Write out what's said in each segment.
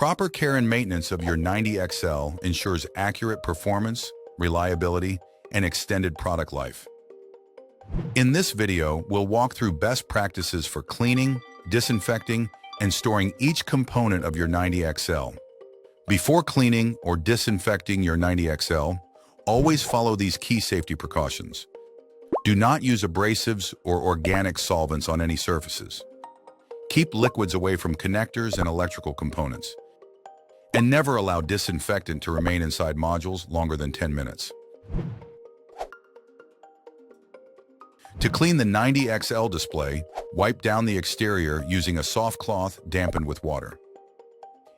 proper care and maintenance of your 90XL ensures accurate performance, reliability, and extended product life. In this video, we'll walk through best practices for cleaning, disinfecting, and storing each component of your 90XL. Before cleaning or disinfecting your 90XL, always follow these key safety precautions. Do not use abrasives or organic solvents on any surfaces. Keep liquids away from connectors and electrical components. And never allow disinfectant to remain inside modules longer than 10 minutes. To clean the 90XL display, wipe down the exterior using a soft cloth dampened with water.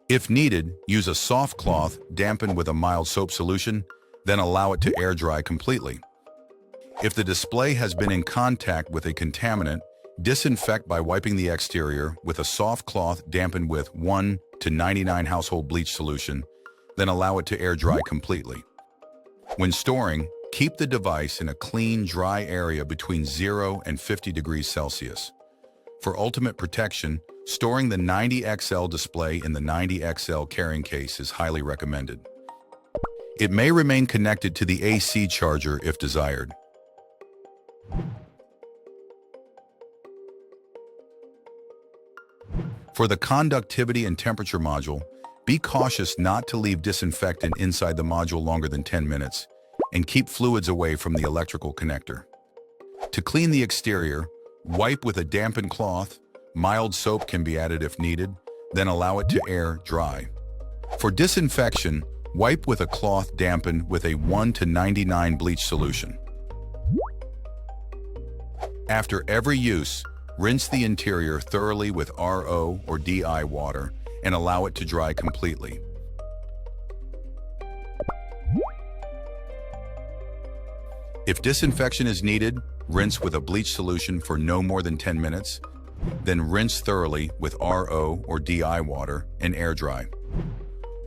If needed, use a soft cloth dampened with a mild soap solution, then allow it to air dry completely. If the display has been in contact with a contaminant, disinfect by wiping the exterior with a soft cloth dampened with 1 to 99 household bleach solution, then allow it to air dry completely. When storing, keep the device in a clean, dry area between 0 and 50 degrees Celsius. For ultimate protection, storing the 90XL display in the 90XL carrying case is highly recommended. It may remain connected to the AC charger if desired. For the conductivity and temperature module, be cautious not to leave disinfectant inside the module longer than 10 minutes, and keep fluids away from the electrical connector. To clean the exterior, wipe with a dampened cloth. Mild soap can be added if needed, then allow it to air dry. For disinfection, wipe with a cloth dampened with a 1 to 99 bleach solution. After every use, rinse the interior thoroughly with RO or DI water and allow it to dry completely. If disinfection is needed, rinse with a bleach solution for no more than 10 minutes, then rinse thoroughly with RO or DI water and air dry.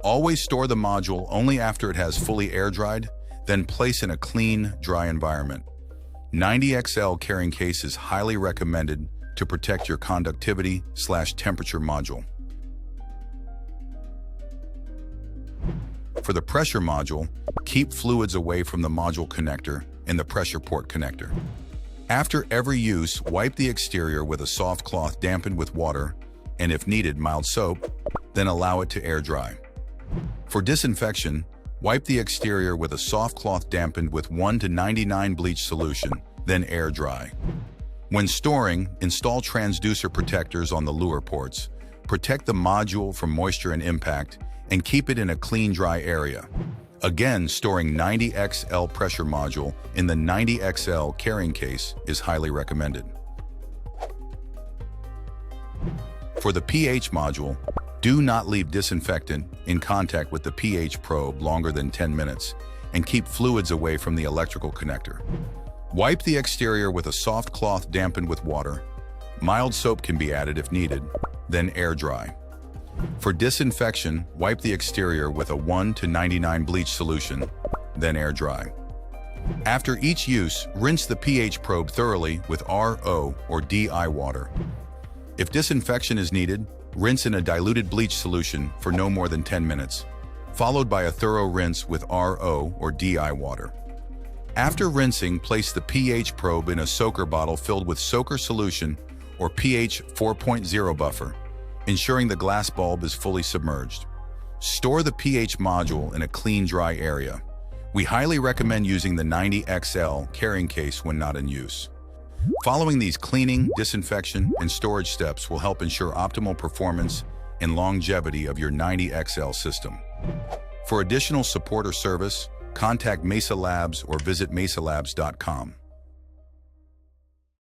Always store the module only after it has fully air dried, then place in a clean, dry environment. 90XL carrying case is highly recommended to protect your conductivity/temperature module. For the pressure module, keep fluids away from the module connector and the pressure port connector. After every use, wipe the exterior with a soft cloth dampened with water, and if needed, mild soap, then allow it to air dry. For disinfection, wipe the exterior with a soft cloth dampened with 1 to 99 bleach solution, then air dry. When storing, install transducer protectors on the lure ports. Protect the module from moisture and impact, and keep it in a clean, dry area. Again, storing 90XL pressure module in the 90XL carrying case is highly recommended. For the pH module, do not leave disinfectant in contact with the pH probe longer than 10 minutes, and keep fluids away from the electrical connector. Wipe the exterior with a soft cloth dampened with water. Mild soap can be added if needed, then air dry. For disinfection, wipe the exterior with a 1 to 99 bleach solution, then air dry. After each use, rinse the pH probe thoroughly with RO or DI water. If disinfection is needed, rinse in a diluted bleach solution for no more than 10 minutes, followed by a thorough rinse with RO or DI water. After rinsing, place the pH probe in a soaker bottle filled with soaker solution or pH 4.0 buffer, ensuring the glass bulb is fully submerged. Store the pH module in a clean, dry area. We highly recommend using the 90XL carrying case when not in use. Following these cleaning, disinfection, and storage steps will help ensure optimal performance and longevity of your 90XL system. For additional support or service, contact Mesa Labs or visit mesalabs.com.